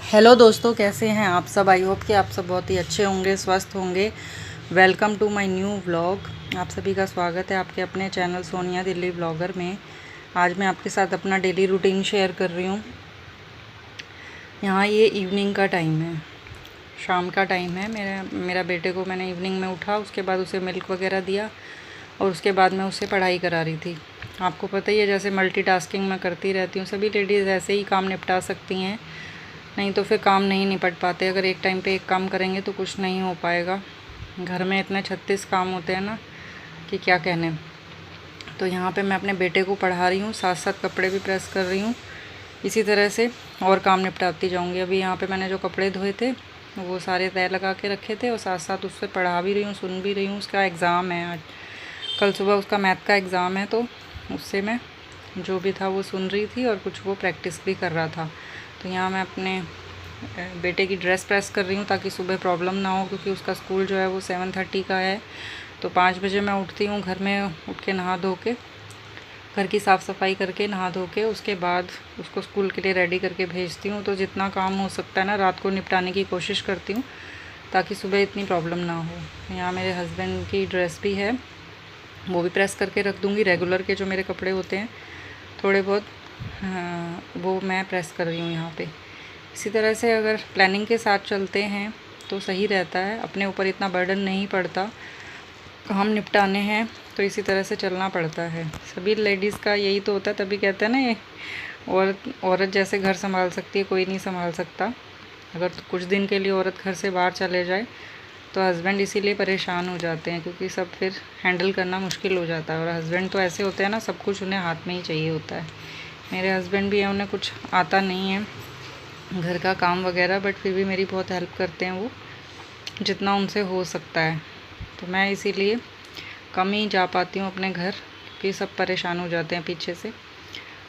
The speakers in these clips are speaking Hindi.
हेलो दोस्तों, कैसे हैं आप सब। आई होप कि आप सब बहुत ही अच्छे होंगे, स्वस्थ होंगे। Welcome to my new vlog. आप सभी का स्वागत है आपके अपने चैनल सोनिया दिल्ली ब्लॉगर में। आज मैं आपके साथ अपना डेली रूटीन शेयर कर रही हूँ। यहाँ ये इवनिंग का टाइम है, शाम का टाइम है। मेरा बेटे को मैंने इवनिंग में उठा, उसके बाद उसे मिल्क वगैरह दिया और उसके बाद मैं उससे पढ़ाई करा रही थी। आपको पता ही है, जैसे मल्टीटास्किंग मैं करती रहती हूँ। सभी लेडीज़ ऐसे ही काम निपटा सकती हैं, नहीं तो फिर काम नहीं निपट पाते। अगर एक टाइम पे एक काम करेंगे तो कुछ नहीं हो पाएगा। घर में इतने 36 काम होते हैं ना कि क्या कहने। तो यहाँ पे मैं अपने बेटे को पढ़ा रही हूँ, साथ साथ कपड़े भी प्रेस कर रही हूँ। इसी तरह से और काम निपटाती जाऊँगी। अभी यहाँ पे मैंने जो कपड़े धोए थे वो सारे तय लगा के रखे थे और साथ साथ उससे पढ़ा भी रही हूँ, सुन भी रही हूँ। उसका एग्ज़ाम है आज, कल सुबह उसका मैथ का एग्ज़ाम है, तो उससे मैं जो भी था वो सुन रही थी और कुछ वो प्रैक्टिस भी कर रहा था। तो यहाँ मैं अपने बेटे की ड्रेस प्रेस कर रही हूँ ताकि सुबह प्रॉब्लम ना हो, क्योंकि उसका स्कूल जो है वो 7:30 का है। तो 5 बजे मैं उठती हूँ। घर में उठ के नहा धो के, घर की साफ़ सफाई करके, नहा धो के उसके बाद उसको स्कूल के लिए रेडी करके भेजती हूँ। तो जितना काम हो सकता है ना रात को निपटाने की कोशिश करती हूँ ताकि सुबह इतनी प्रॉब्लम ना हो। यहाँ मेरे हस्बैंड की ड्रेस भी है, वो भी प्रेस करके रख दूँगी। रेगुलर के जो मेरे कपड़े होते हैं थोड़े बहुत, वो मैं प्रेस कर रही हूँ यहाँ पे। इसी तरह से अगर प्लानिंग के साथ चलते हैं तो सही रहता है, अपने ऊपर इतना बर्डन नहीं पड़ता। काम निपटाने हैं तो इसी तरह से चलना पड़ता है। सभी लेडीज़ का यही तो होता है, तभी कहते हैं ना ये औरत जैसे घर संभाल सकती है कोई नहीं संभाल सकता। अगर तो कुछ दिन के लिए औरत घर से बाहर चले जाए तो हस्बैंड इसीलिए परेशान हो जाते हैं, क्योंकि सब फिर हैंडल करना मुश्किल हो जाता है। और हस्बैंड तो ऐसे होते हैं ना, सब कुछ उन्हें हाथ में ही चाहिए होता है। मेरे हस्बैंड भी हैं, उन्हें कुछ आता नहीं है घर का काम वगैरह, बट फिर भी मेरी बहुत हेल्प करते हैं वो, जितना उनसे हो सकता है। तो मैं इसीलिए कम ही जा पाती हूँ अपने घर, क्योंकि सब परेशान हो जाते हैं पीछे से।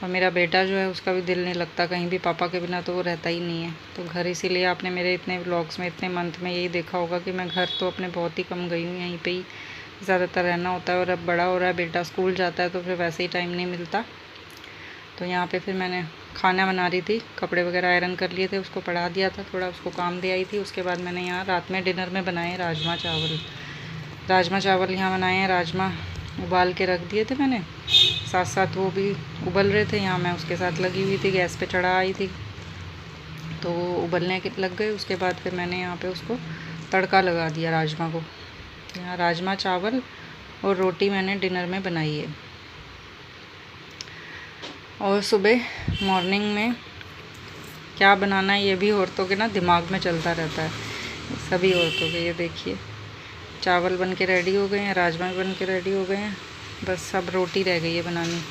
और मेरा बेटा जो है उसका भी दिल नहीं लगता कहीं भी, पापा के बिना तो वो रहता ही नहीं है। तो घर इसीलिए आपने मेरे इतने व्लॉग्स में, इतने मंथ में यही देखा होगा कि मैं घर तो अपने बहुत ही कम गई हूँ, यहीं पे ही ज़्यादातर रहना होता है। और अब बड़ा हो रहा है बेटा, स्कूल जाता है तो फिर वैसे ही टाइम नहीं मिलता। तो यहाँ पे फिर मैंने खाना बना रही थी, कपड़े वगैरह आयरन कर लिए थे, उसको पढ़ा दिया था, थोड़ा उसको काम दे आई थी। उसके बाद मैंने यहाँ रात में डिनर में बनाए राजमा चावल यहाँ बनाए हैं। राजमा उबाल के रख दिए थे मैंने, साथ साथ वो भी उबल रहे थे। यहाँ मैं उसके साथ लगी हुई थी, गैस पे चढ़ा आई थी, तो वो उबलने के लग गए। उसके बाद फिर मैंने यहाँ पे उसको तड़का लगा दिया राजमा को। यहाँ राजमा चावल और रोटी मैंने डिनर में बनाई है। और सुबह मॉर्निंग में क्या बनाना है ये भी औरतों के ना दिमाग में चलता रहता है, सभी औरतों के। ये देखिए, चावल बन के रेडी हो गए हैं, राजमा बन के रेडी हो गए हैं, बस अब रोटी रह गई है बनानी।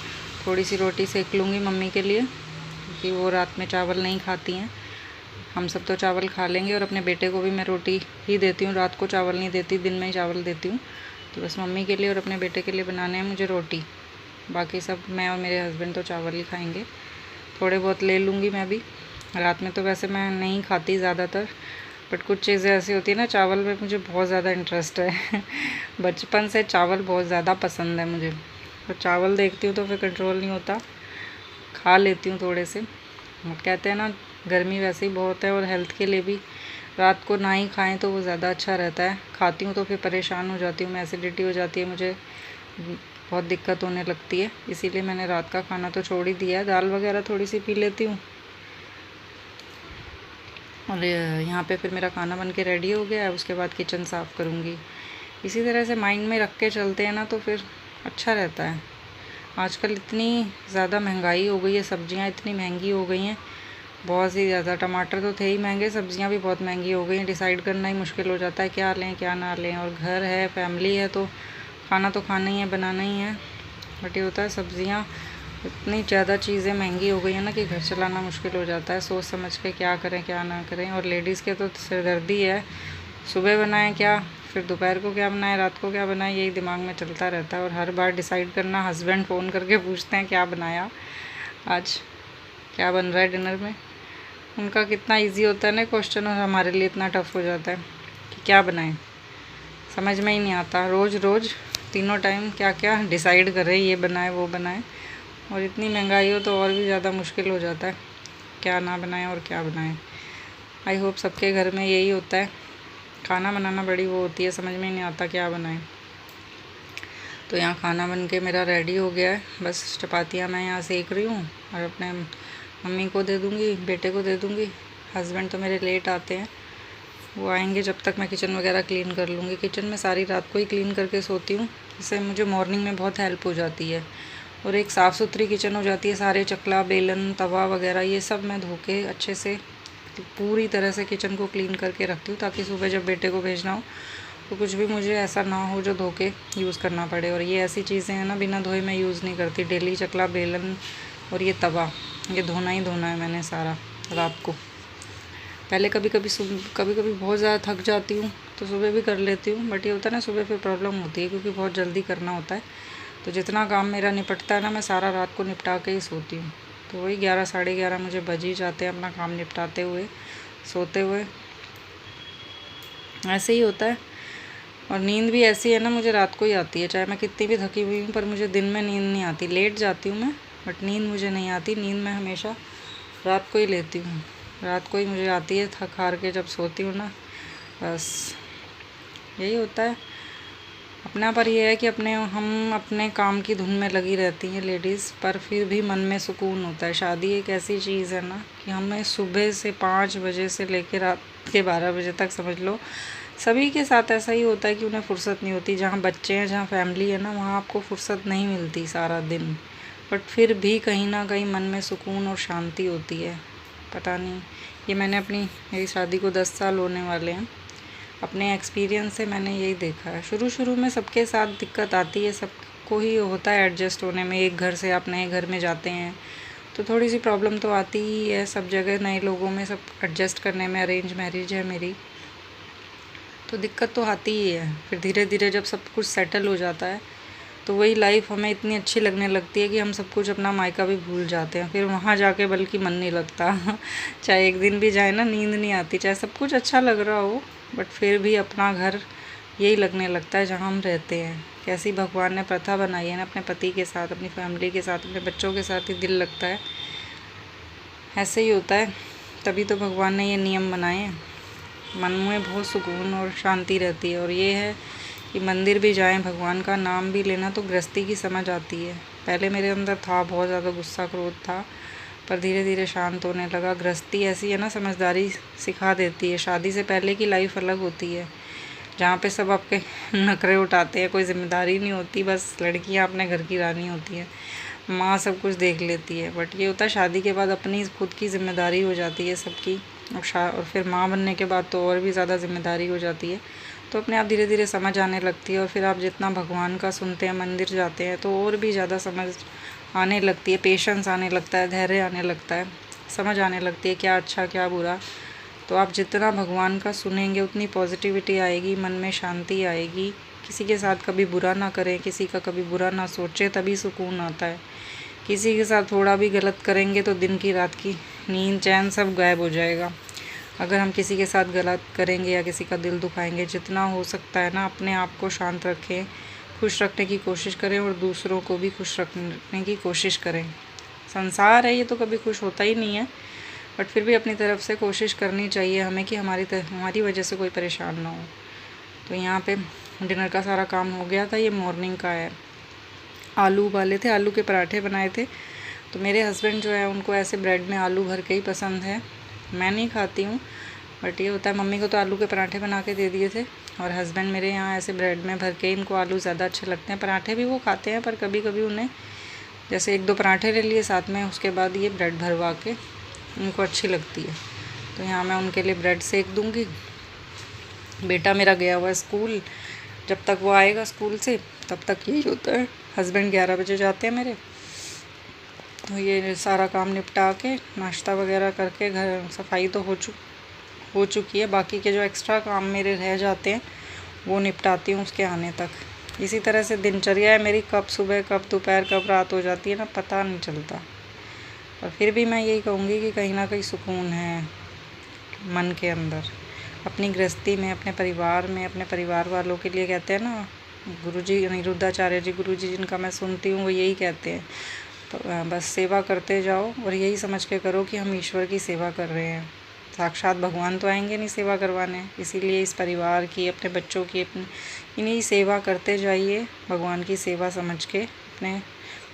थोड़ी सी रोटी सेक लूँगी मम्मी के लिए, क्योंकि वो रात में चावल नहीं खाती हैं। हम सब तो चावल खा लेंगे, और अपने बेटे को भी मैं रोटी ही देती हूँ, रात को चावल नहीं देती, दिन में ही चावल देती हूँ। तो बस मम्मी के लिए और अपने बेटे के लिए बनाने हैं मुझे रोटी। बाकी सब मैं और मेरे हस्बैंड तो चावल ही खाएंगे। थोड़े बहुत ले लूँगी मैं भी। रात में तो वैसे मैं नहीं खाती ज़्यादातर, बट कुछ चीज़ें ऐसी होती है ना, चावल में मुझे बहुत ज़्यादा इंटरेस्ट है बचपन से चावल बहुत ज़्यादा पसंद है मुझे। तो चावल देखती हूँ तो फिर कंट्रोल नहीं होता, खा लेती हूँ थोड़े से। और कहते हैं ना, गर्मी वैसे ही बहुत है और हेल्थ के लिए भी रात को ना ही खाएं तो वो ज़्यादा अच्छा रहता है। खाती हूँ तो फिर परेशान हो जाती हूँ मैं, एसिडिटी हो जाती है मुझे, बहुत दिक्कत होने लगती है। इसीलिए मैंने रात का खाना तो छोड़ ही दिया है। दाल वगैरह थोड़ी सी पी लेती हूँ। और यहाँ पे फिर मेरा खाना बन के रेडी हो गया है। उसके बाद किचन साफ़ करूँगी। इसी तरह से माइंड में रख के चलते हैं ना तो फिर अच्छा रहता है। आजकल इतनी ज़्यादा महंगाई हो गई है, सब्जियाँ इतनी महंगी हो गई हैं, बहुत ही ज़्यादा। टमाटर तो थे ही महंगे, सब्जियाँ भी बहुत महंगी हो गई हैं। डिसाइड करना ही मुश्किल हो जाता है क्या लें क्या ना लें। और घर है, फैमिली है, तो खाना तो खाना ही है, बनाना ही है। बट ये होता है, सब्जियाँ इतनी ज़्यादा चीज़ें महंगी हो गई है ना कि घर चलाना मुश्किल हो जाता है। सोच समझ के क्या करें क्या ना करें। और लेडीज़ के तो सिरदर्दी है, सुबह बनाएं क्या, फिर दोपहर को क्या बनाएं, रात को क्या बनाएं, यही दिमाग में चलता रहता है। और हर बार डिसाइड करना, हस्बैंड फ़ोन करके पूछते हैं क्या बनाया आज, क्या बन रहा है डिनर में। उनका कितना इजी होता है ना क्वेश्चन, और हमारे लिए इतना टफ़ हो जाता है कि क्या बनाएं, समझ में ही नहीं आता। रोज़ रोज़ तीनों टाइम क्या क्या डिसाइड कर रहे हैं, ये बनाए वो बनाए। और इतनी महंगाई हो तो और भी ज़्यादा मुश्किल हो जाता है, क्या ना बनाएं और क्या बनाएं। आई होप सबके घर में यही होता है, खाना बनाना बड़ी वो होती है, समझ में नहीं आता क्या बनाएं। तो यहाँ खाना बन के मेरा रेडी हो गया है, बस चपातियाँ मैं यहाँ सेक रही हूँ और अपने मम्मी को दे दूँगी, बेटे को दे दूँगी। हस्बैंड तो मेरे लेट आते हैं, वो आएंगे जब तक मैं किचन वगैरह क्लीन कर लूँगी। किचन में सारी रात को ही क्लीन करके सोती हूँ, इससे मुझे मॉर्निंग में बहुत हेल्प हो जाती है और एक साफ़ सुथरी किचन हो जाती है। सारे चकला, बेलन, तवा वगैरह ये सब मैं धो के अच्छे से पूरी तरह से किचन को क्लीन करके रखती हूँ, ताकि सुबह जब बेटे को भेजना हो तो कुछ भी मुझे ऐसा ना हो जो धो के यूज़ करना पड़े। और ये ऐसी चीज़ें हैं ना, बिना धोए मैं यूज़ नहीं करती। डेली चकला, बेलन और ये तवा, ये धोना ही धोना है मैंने सारा रात को। पहले कभी कभी बहुत ज़्यादा थक जाती हूँ तो सुबह भी कर लेती हूँ, बट ये होता है ना सुबह फिर प्रॉब्लम होती है क्योंकि बहुत जल्दी करना होता है। तो जितना काम मेरा निपटता है ना, मैं सारा रात को निपटा के ही सोती हूँ। तो वही 11 साढ़े 11 मुझे बज ही जाते हैं अपना काम निपटाते हुए, सोते हुए। ऐसे ही होता है। और नींद भी ऐसी है ना, मुझे रात को ही आती है, चाहे मैं कितनी भी थकी हुई हूँ, पर मुझे दिन में नींद नहीं आती। लेट जाती हूँ मैं, बट नींद मुझे नहीं आती। नींद मैं हमेशा रात को ही लेती हूँ, रात को ही मुझे आती है, थक हार के जब सोती हूँ ना। बस यही होता है। अपना पर यह है कि हम अपने काम की धुन में लगी रहती हैं लेडीज़, पर फिर भी मन में सुकून होता है। शादी एक ऐसी चीज़ है ना कि हमें सुबह से 5 बजे से लेकर रात के 12 बजे तक, समझ लो सभी के साथ ऐसा ही होता है कि उन्हें फ़ुर्सत नहीं होती। जहाँ बच्चे हैं, जहाँ फैमिली है ना, वहाँ आपको फ़ुर्सत नहीं मिलती सारा दिन, बट फिर भी कहीं ना कहीं मन में सुकून और शांति होती है। पता नहीं, ये मेरी शादी को 10 साल होने वाले हैं। अपने एक्सपीरियंस से मैंने यही देखा है। शुरू में सबके साथ दिक्कत आती है, सबको ही होता है एडजस्ट होने में। एक घर से आप नए घर में जाते हैं तो थोड़ी सी प्रॉब्लम तो आती ही है सब जगह, नए लोगों में सब एडजस्ट करने में। अरेंज मैरिज है मेरी, तो दिक्कत तो आती ही है। फिर धीरे धीरे जब सब कुछ सेटल हो जाता है तो वही लाइफ हमें इतनी अच्छी लगने लगती है कि हम सब कुछ अपना मायका भी भूल जाते हैं। फिर वहाँ जाके बल्कि मन नहीं लगता चाहे एक दिन भी जाए ना, नींद नहीं आती, चाहे सब कुछ अच्छा लग रहा हो, बट फिर भी अपना घर यही लगने लगता है जहाँ हम रहते हैं। कैसी भगवान ने प्रथा बनाई है ना, अपने पति के साथ, अपनी फैमिली के साथ, अपने बच्चों के साथ ही दिल लगता है। ऐसे ही होता है, तभी तो भगवान ने ये नियम बनाए हैं। मन में बहुत सुकून और शांति रहती है। और ये है कि मंदिर भी जाएं, भगवान का नाम भी लेना, तो गृहस्थी की समझ आती है। पहले मेरे अंदर था बहुत ज़्यादा गुस्सा, क्रोध था, पर धीरे धीरे शांत होने लगा। गृहस्थी ऐसी है ना, समझदारी सिखा देती है। शादी से पहले की लाइफ अलग होती है, जहाँ पे सब आपके नखरे उठाते हैं, कोई जिम्मेदारी नहीं होती, बस लड़कियाँ अपने घर की रानी होती हैं, माँ सब कुछ देख लेती है। बट ये होता है शादी के बाद अपनी खुद की जिम्मेदारी हो जाती है सबकी, और फिर माँ बनने के बाद तो और भी ज़्यादा जिम्मेदारी हो जाती है। तो अपने आप धीरे धीरे समझ आने लगती है। और फिर आप जितना भगवान का सुनते हैं, मंदिर जाते हैं, तो और भी ज़्यादा समझ आने लगती है, पेशेंस आने लगता है, धैर्य आने लगता है, समझ आने लगती है क्या अच्छा क्या बुरा। तो आप जितना भगवान का सुनेंगे उतनी पॉजिटिविटी आएगी, मन में शांति आएगी। किसी के साथ कभी बुरा ना करें, किसी का कभी बुरा ना सोचें, तभी सुकून आता है। किसी के साथ थोड़ा भी गलत करेंगे तो दिन की रात की नींद, चैन सब गायब हो जाएगा। अगर हम किसी के साथ गलत करेंगे या किसी का दिल दुखाएंगे, जितना हो सकता है ना अपने आप को शांत रखें, खुश रखने की कोशिश करें और दूसरों को भी खुश रखने की कोशिश करें। संसार है ये, तो कभी खुश होता ही नहीं है, बट फिर भी अपनी तरफ से कोशिश करनी चाहिए हमें कि हमारी वजह से कोई परेशान ना हो। तो यहाँ पे डिनर का सारा काम हो गया था। ये मॉर्निंग का है। आलू उबाले थे, आलू के पराठे बनाए थे। तो मेरे हस्बैंड जो है उनको ऐसे ब्रेड में आलू भर के ही पसंद है, मैं नहीं खाती हूँ, बट ये होता है। मम्मी को तो आलू के पराठे बना के दे दिए थे, और हस्बैंड मेरे यहाँ ऐसे ब्रेड में भर के, इनको आलू ज़्यादा अच्छे लगते हैं। पराठे भी वो खाते हैं, पर कभी कभी उन्हें जैसे 1-2 पराठे ले लिए साथ में, उसके बाद ये ब्रेड भरवा के उनको अच्छी लगती है। तो यहाँ मैं उनके लिए ब्रेड सेक दूँगी। बेटा मेरा गया हुआ है स्कूल, जब तक वो आएगा स्कूल से तब तक यही होता है। हस्बैंड 11 बजे जाते हैं मेरे, तो ये सारा काम निपटा के नाश्ता वगैरह करके, घर सफाई तो हो चुकी है। बाकी के जो एक्स्ट्रा काम मेरे रह जाते हैं वो निपटाती हूँ उसके आने तक। इसी तरह से दिनचर्या है मेरी, कब सुबह कब दोपहर कब रात हो जाती है ना, पता नहीं चलता। और फिर भी मैं यही कहूँगी कि कहीं ना कहीं सुकून है मन के अंदर, अपनी गृहस्थी में, अपने परिवार में, अपने परिवार वालों के लिए। कहते हैं ना गुरुजी, अनिरुद्धाचार्य जी गुरुजी जिनका मैं सुनती हूँ, वो यही कहते हैं, तो बस सेवा करते जाओ और यही समझ के करो कि हम ईश्वर की सेवा कर रहे हैं। साक्षात भगवान तो आएंगे नहीं सेवा करवाने, इसीलिए इस परिवार की, अपने बच्चों की, अपनी इन्हीं सेवा करते जाइए, भगवान की सेवा समझ के अपने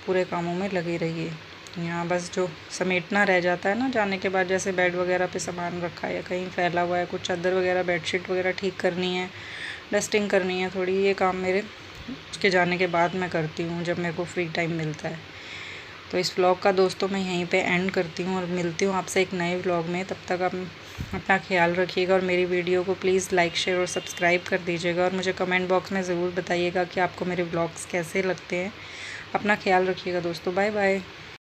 पूरे कामों में लगे रहिए। यहाँ बस जो समेटना रह जाता है ना जाने के बाद, जैसे बेड वगैरह पे सामान रखा है या कहीं फैला हुआ है, कुछ चादर वगैरह बेडशीट वगैरह ठीक करनी है, डस्टिंग करनी है थोड़ी, ये काम मेरे उसके जाने के बाद मैं करती हूँ जब मेरे को फ्री टाइम मिलता है। तो इस व्लॉग का दोस्तों मैं यहीं पे एंड करती हूँ और मिलती हूँ आपसे एक नए व्लॉग में। तब तक आप अपना ख्याल रखिएगा और मेरी वीडियो को प्लीज़ लाइक शेयर और सब्सक्राइब कर दीजिएगा और मुझे कमेंट बॉक्स में ज़रूर बताइएगा कि आपको मेरे व्लॉग्स कैसे लगते हैं। अपना ख्याल रखिएगा दोस्तों, बाय बाय।